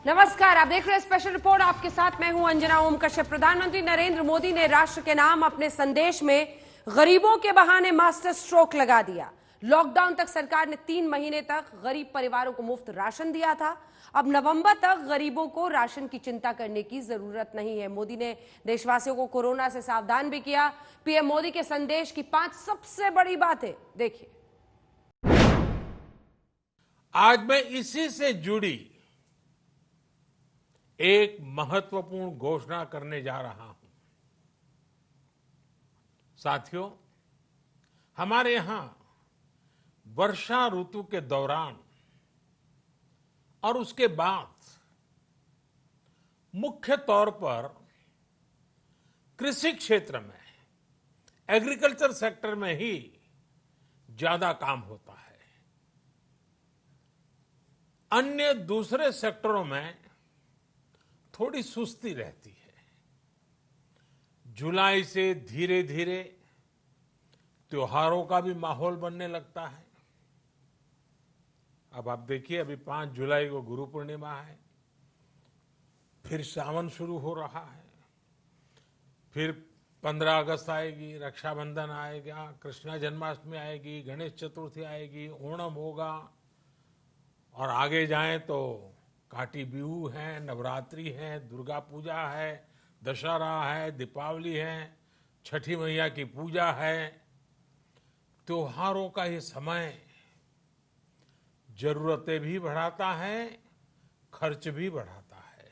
नमस्कार, आप देख रहे हैं स्पेशल रिपोर्ट। आपके साथ मैं हूं अंजना ओम कश्यप। प्रधानमंत्री नरेंद्र मोदी ने राष्ट्र के नाम अपने संदेश में गरीबों के बहाने मास्टर स्ट्रोक लगा दिया। लॉकडाउन तक सरकार ने 3 महीने तक गरीब परिवारों को मुफ्त राशन दिया था। अब नवंबर तक गरीबों को राशन की चिंता करने की जरूरत नहीं है। मोदी ने देशवासियों को कोरोना से सावधान भी किया। पीएम मोदी के संदेश की 5 सबसे बड़ी बातें देखिए। आज मैं इसी से जुड़ी एक महत्वपूर्ण घोषणा करने जा रहा हूं। साथियों, हमारे यहां वर्षा ऋतु के दौरान और उसके बाद मुख्य तौर पर कृषि क्षेत्र में, एग्रीकल्चर सेक्टर में ही ज्यादा काम होता है। अन्य दूसरे सेक्टरों में थोड़ी सुस्ती रहती है। जुलाई से धीरे धीरे त्योहारों का भी माहौल बनने लगता है। अब आप देखिए, अभी 5 जुलाई को गुरु पूर्णिमा है, फिर सावन शुरू हो रहा है, फिर 15 अगस्त आएगी, रक्षाबंधन आएगा, कृष्ण जन्माष्टमी आएगी, गणेश चतुर्थी आएगी, ओणम होगा और आगे जाएं तो काटी बिहू है, नवरात्रि है, दुर्गा पूजा है, दशहरा है, दीपावली है, छठी मैया की पूजा है। त्योहारों का ये समय जरूरतें भी बढ़ाता है, खर्च भी बढ़ाता है।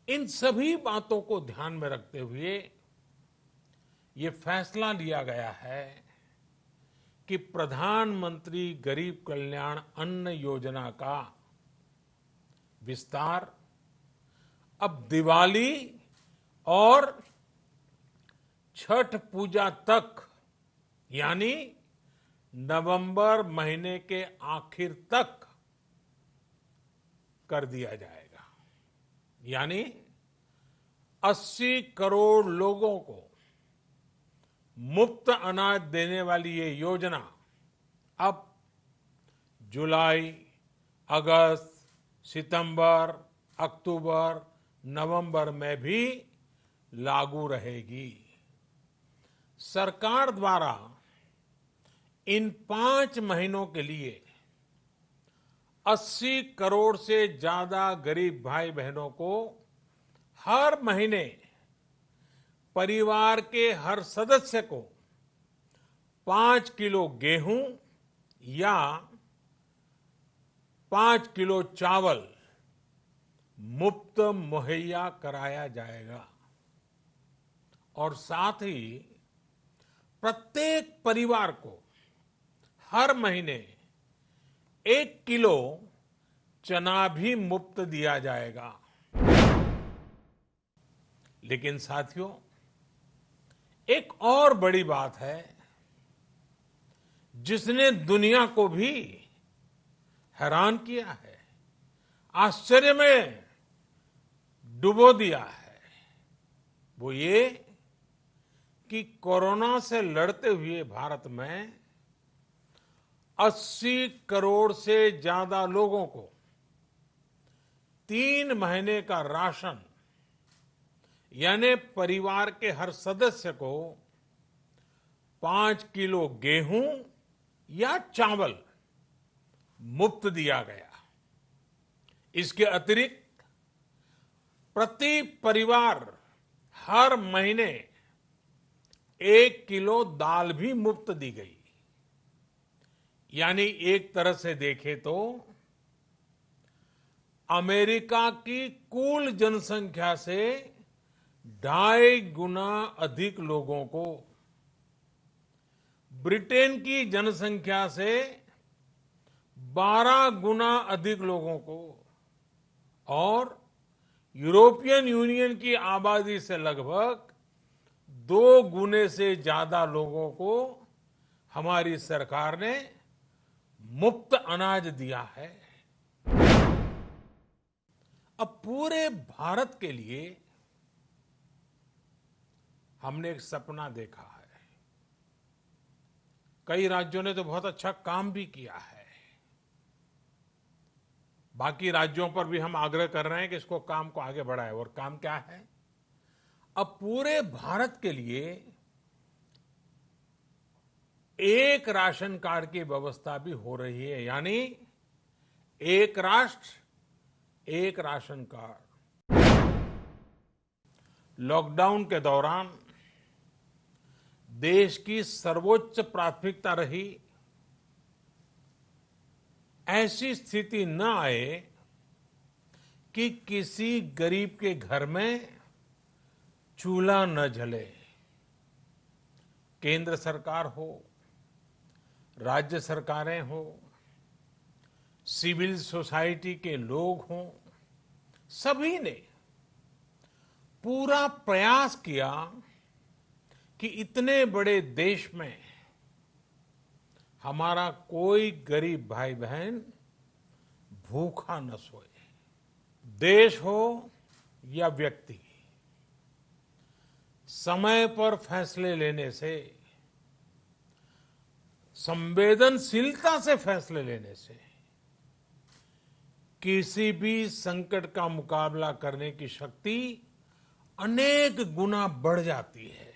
इन सभी बातों को ध्यान में रखते हुए ये फैसला लिया गया है कि प्रधानमंत्री गरीब कल्याण अन्न योजना का विस्तार अब दिवाली और छठ पूजा तक, यानी नवंबर महीने के आखिर तक कर दिया जाएगा। यानी 80 करोड़ लोगों को मुफ्त अनाज देने वाली ये योजना अब जुलाई, अगस्त, सितंबर, अक्टूबर, नवंबर में भी लागू रहेगी। सरकार द्वारा इन 5 महीनों के लिए 80 करोड़ से ज्यादा गरीब भाई बहनों को हर महीने परिवार के हर सदस्य को 5 किलो गेहूं या 5 किलो चावल मुफ्त मुहैया कराया जाएगा। और साथ ही प्रत्येक परिवार को हर महीने 1 किलो चना भी मुफ्त दिया जाएगा। लेकिन साथियों, एक और बड़ी बात है जिसने दुनिया को भी हैरान किया है, आश्चर्य में डुबो दिया है। वो ये कि कोरोना से लड़ते हुए भारत में 80 करोड़ से ज्यादा लोगों को 3 महीने का राशन, यानी परिवार के हर सदस्य को 5 किलो गेहूं या चावल मुफ्त दिया गया। इसके अतिरिक्त प्रति परिवार हर महीने 1 किलो दाल भी मुफ्त दी गई। यानी एक तरह से देखें तो अमेरिका की कुल जनसंख्या से 2.5 गुना अधिक लोगों को, ब्रिटेन की जनसंख्या से 12 गुना अधिक लोगों को और यूरोपियन यूनियन की आबादी से लगभग 2 गुने से ज्यादा लोगों को हमारी सरकार ने मुफ्त अनाज दिया है। अब पूरे भारत के लिए हमने एक सपना देखा है। कई राज्यों ने तो बहुत अच्छा काम भी किया है। बाकी राज्यों पर भी हम आग्रह कर रहे हैं कि इसको काम को आगे बढ़ाएं। और काम क्या है? अब पूरे भारत के लिए एक राशन कार्ड की व्यवस्था भी हो रही है, यानी एक राष्ट्र एक राशन कार्ड। लॉकडाउन के दौरान देश की सर्वोच्च प्राथमिकता रही ऐसी स्थिति न आए कि किसी गरीब के घर में चूल्हा न जले। केंद्र सरकार हो, राज्य सरकारें हो, सिविल सोसाइटी के लोग हों, सभी ने पूरा प्रयास किया कि इतने बड़े देश में हमारा कोई गरीब भाई बहन भूखा न सोए। देश हो या व्यक्ति, समय पर फैसले लेने से, संवेदनशीलता से फैसले लेने से किसी भी संकट का मुकाबला करने की शक्ति अनेक गुना बढ़ जाती है।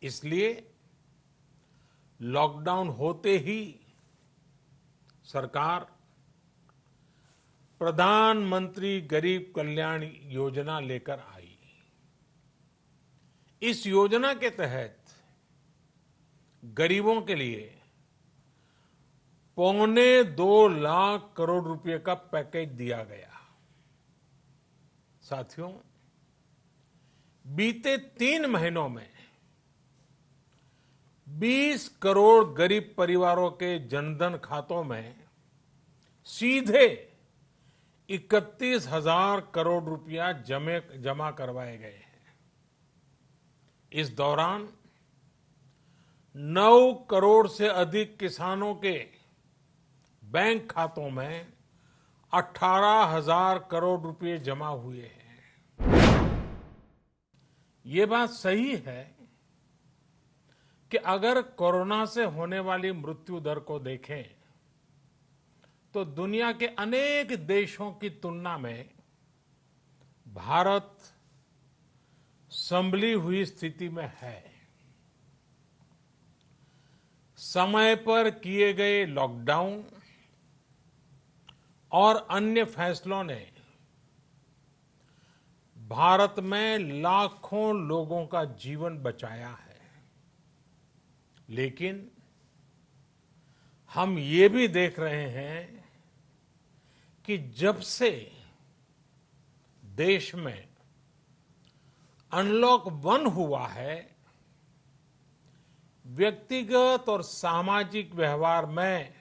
इसलिए लॉकडाउन होते ही सरकार प्रधानमंत्री गरीब कल्याण योजना लेकर आई। इस योजना के तहत गरीबों के लिए 2.25 लाख करोड़ रुपए का पैकेज दिया गया। साथियों, बीते 3 महीनों में 20 करोड़ गरीब परिवारों के जनधन खातों में सीधे 31,000 करोड़ रुपया जमा करवाए गए हैं। इस दौरान 9 करोड़ से अधिक किसानों के बैंक खातों में 18,000 करोड़ रुपए जमा हुए हैं। ये बात सही है कि अगर कोरोना से होने वाली मृत्यु दर को देखें तो दुनिया के अनेक देशों की तुलना में भारत संभली हुई स्थिति में है। समय पर किए गए लॉकडाउन और अन्य फैसलों ने भारत में लाखों लोगों का जीवन बचाया है। लेकिन हम ये भी देख रहे हैं कि जब से देश में अनलॉक 1 हुआ है, व्यक्तिगत और सामाजिक व्यवहार में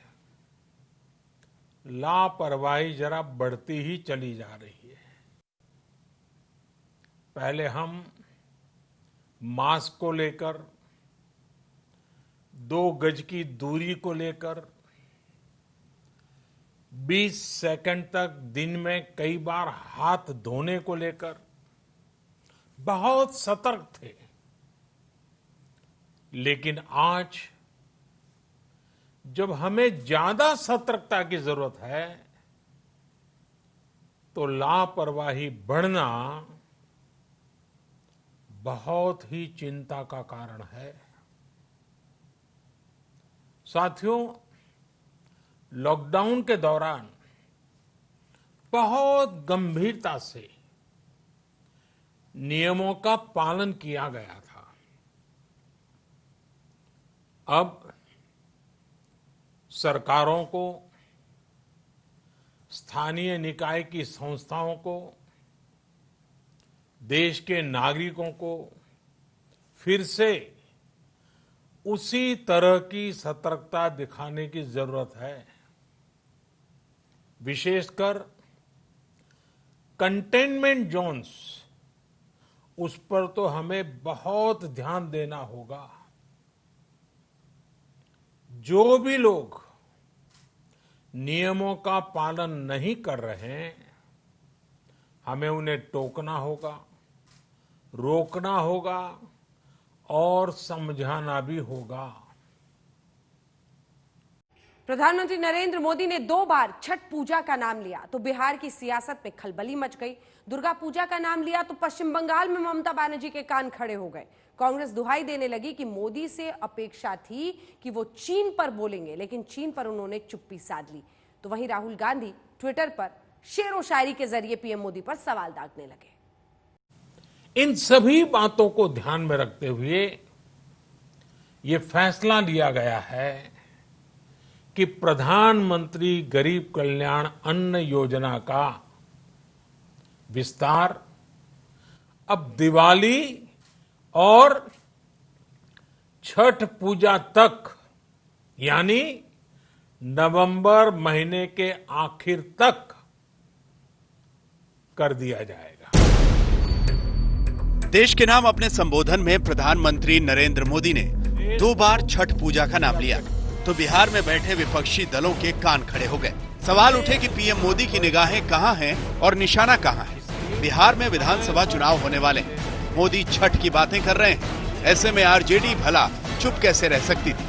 लापरवाही जरा बढ़ती ही चली जा रही है। पहले हम मास्क को लेकर, 2 गज की दूरी को लेकर 20 सेकंड तक दिन में कई बार हाथ धोने को लेकर बहुत सतर्क थे। लेकिन आज जब हमें ज्यादा सतर्कता की जरूरत है तो लापरवाही बढ़ना बहुत ही चिंता का कारण है। साथियों, लॉकडाउन के दौरान बहुत गंभीरता से नियमों का पालन किया गया था। अब सरकारों को, स्थानीय निकाय की संस्थाओं को, देश के नागरिकों को फिर से उसी तरह की सतर्कता दिखाने की जरूरत है। विशेषकर कंटेनमेंट जोन्स, उस पर तो हमें बहुत ध्यान देना होगा। जो भी लोग नियमों का पालन नहीं कर रहे हैं, हमें उन्हें टोकना होगा, रोकना होगा और समझाना भी होगा। प्रधानमंत्री नरेंद्र मोदी ने 2 बार छठ पूजा का नाम लिया तो बिहार की सियासत में खलबली मच गई। दुर्गा पूजा का नाम लिया तो पश्चिम बंगाल में ममता बनर्जी के कान खड़े हो गए। कांग्रेस दुहाई देने लगी कि मोदी से अपेक्षा थी कि वो चीन पर बोलेंगे, लेकिन चीन पर उन्होंने चुप्पी साध ली। तो वहीं राहुल गांधी ट्विटर पर शेर व शायरी के जरिए पीएम मोदी पर सवाल दागने लगे। इन सभी बातों को ध्यान में रखते हुए ये फैसला लिया गया है कि प्रधानमंत्री गरीब कल्याण अन्न योजना का विस्तार अब दिवाली और छठ पूजा तक, यानी नवंबर महीने के आखिर तक कर दिया जाएगा। देश के नाम अपने संबोधन में प्रधानमंत्री नरेंद्र मोदी ने 2 बार छठ पूजा का नाम लिया तो बिहार में बैठे विपक्षी दलों के कान खड़े हो गए। सवाल उठे कि पीएम मोदी की निगाहें कहां हैं और निशाना कहां है। बिहार में विधानसभा चुनाव होने वाले हैं, मोदी छठ की बातें कर रहे हैं, ऐसे में आरजेडी भला चुप कैसे रह सकती थी।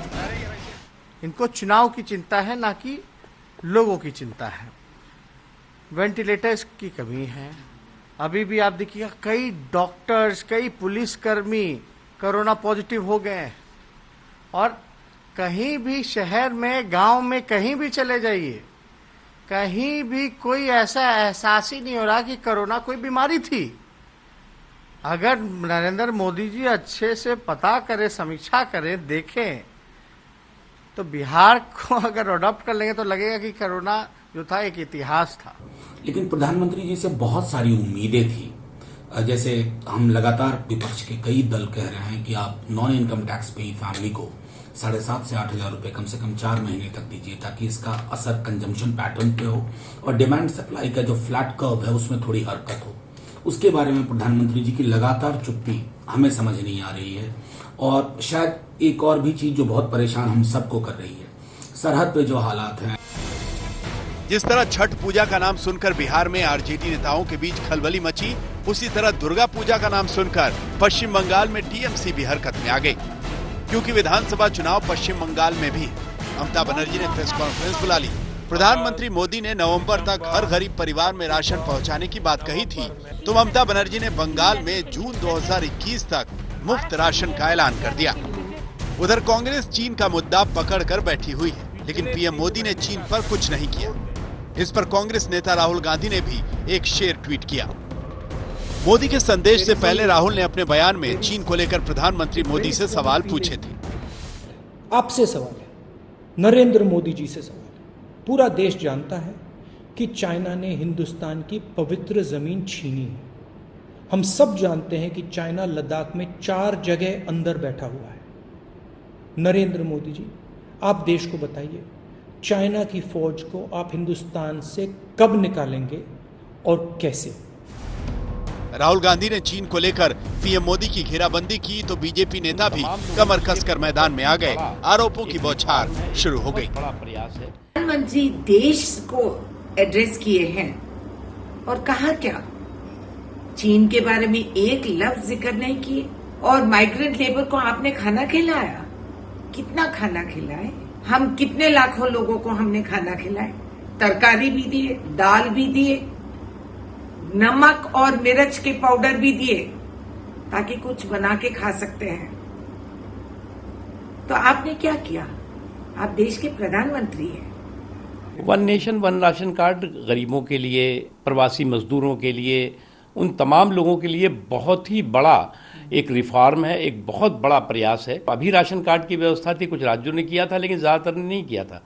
इनको चुनाव की चिंता है, ना कि लोगों की चिंता है। वेंटिलेटर्स की कमी है। अभी भी आप देखिएगा कई डॉक्टर्स, कई पुलिसकर्मी कोरोना पॉजिटिव हो गए हैं। और कहीं भी शहर में, गांव में, कहीं भी चले जाइए, कहीं भी कोई ऐसा एहसास ही नहीं हो रहा कि कोरोना कोई बीमारी थी। अगर नरेंद्र मोदी जी अच्छे से पता करें, समीक्षा करें, देखें, तो बिहार को अगर अडॉप्ट कर लेंगे तो लगेगा कि कोरोना जो था एक इतिहास था। लेकिन प्रधानमंत्री जी से बहुत सारी उम्मीदें थी। जैसे हम लगातार विपक्ष के कई दल कह रहे हैं कि आप non income tax paying family को 7,500 से 8,000 रुपए कम से कम 4 महीने तक दीजिए, ताकि इसका असर कंजम्पशन पैटर्न पे हो और डिमांड सप्लाई का जो फ्लैट कर्व है उसमें थोड़ी हरकत हो। उसके बारे में प्रधानमंत्री जी की लगातार चुप्पी हमें समझ नहीं आ रही है। और शायद एक और भी चीज जो बहुत परेशान हम सबको कर रही है, सरहद पे जो हालात हैं। जिस तरह छठ पूजा का नाम सुनकर बिहार में आरजेडी नेताओं के बीच खलबली मची, उसी तरह दुर्गा पूजा का नाम सुनकर पश्चिम बंगाल में टीएमसी भी हरकत में आ गई। क्योंकि विधानसभा चुनाव पश्चिम बंगाल में भी ममता बनर्जी ने प्रेस कॉन्फ्रेंस बुला ली। प्रधानमंत्री मोदी ने नवंबर तक हर गरीब परिवार में राशन पहुंचाने की बात कही थी, तो ममता बनर्जी ने बंगाल में जून 2021 तक मुफ्त राशन का ऐलान कर दिया। उधर कांग्रेस चीन का मुद्दा पकड़कर बैठी हुई है, लेकिन पीएम मोदी ने चीन पर कुछ नहीं किया। इस पर कांग्रेस नेता राहुल गांधी ने भी एक शेर ट्वीट किया। मोदी के संदेश से पहले राहुल ने अपने बयान में चीन को लेकर प्रधानमंत्री मोदी से सवाल पूछे थे। आपसे सवाल है, नरेंद्र मोदी जी से सवाल है। पूरा देश जानता है कि चाइना ने हिंदुस्तान की पवित्र जमीन छीनी है। हम सब जानते हैं कि चाइना लद्दाख में 4 जगह अंदर बैठा हुआ है। नरेंद्र मोदी जी, आप देश को बताइए, चाइना की फौज को आप हिंदुस्तान से कब निकालेंगे और कैसे? राहुल गांधी ने चीन को लेकर पीएम मोदी की घेराबंदी की तो बीजेपी नेता भी कमर कसकर मैदान में आ गए। आरोपों की बौछार शुरू हो गई। प्रधानमंत्री देश को एड्रेस किए हैं और कहा क्या, चीन के बारे में एक लफ्ज जिक्र नहीं किए। और माइग्रेंट लेबर को आपने खाना खिलाया, कितना खाना खिलाए? हम कितने लाखों लोगों को हमने खाना खिलाए, तरकारी भी दिए, दाल भी दिए, नमक और मिर्च के पाउडर भी दिए, ताकि कुछ बना के खा सकते हैं। तो आपने क्या किया? आप देश के प्रधानमंत्री हैं। One nation one ration card गरीबों के लिए, प्रवासी मजदूरों के लिए, उन तमाम लोगों के लिए बहुत ही बड़ा एक रिफॉर्म है, एक बहुत बड़ा प्रयास है। अभी राशन कार्ड की व्यवस्था थी, कुछ राज्यों ने किया था, लेकिन ज़्यादातर ने नहीं किया था।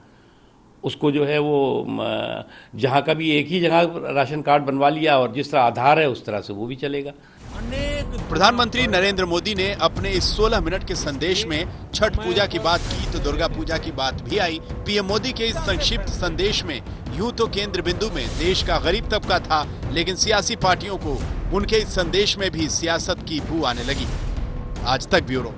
उसको जो है वो जहाँ का भी एक ही जगह राशन कार्ड बनवा लिया और जिस तरह आधार है उस तरह से वो भी चलेगा। प्रधानमंत्री नरेंद्र मोदी ने अपने इस 16 मिनट के संदेश में छठ पूजा की बात की तो दुर्गा पूजा की बात भी आई। पीएम मोदी के इस संक्षिप्त संदेश में यूं तो केंद्र बिंदु में देश का गरीब तबका था, लेकिन सियासी पार्टियों को उनके इस संदेश में भी सियासत की बू आने लगी। आज तक ब्यूरो।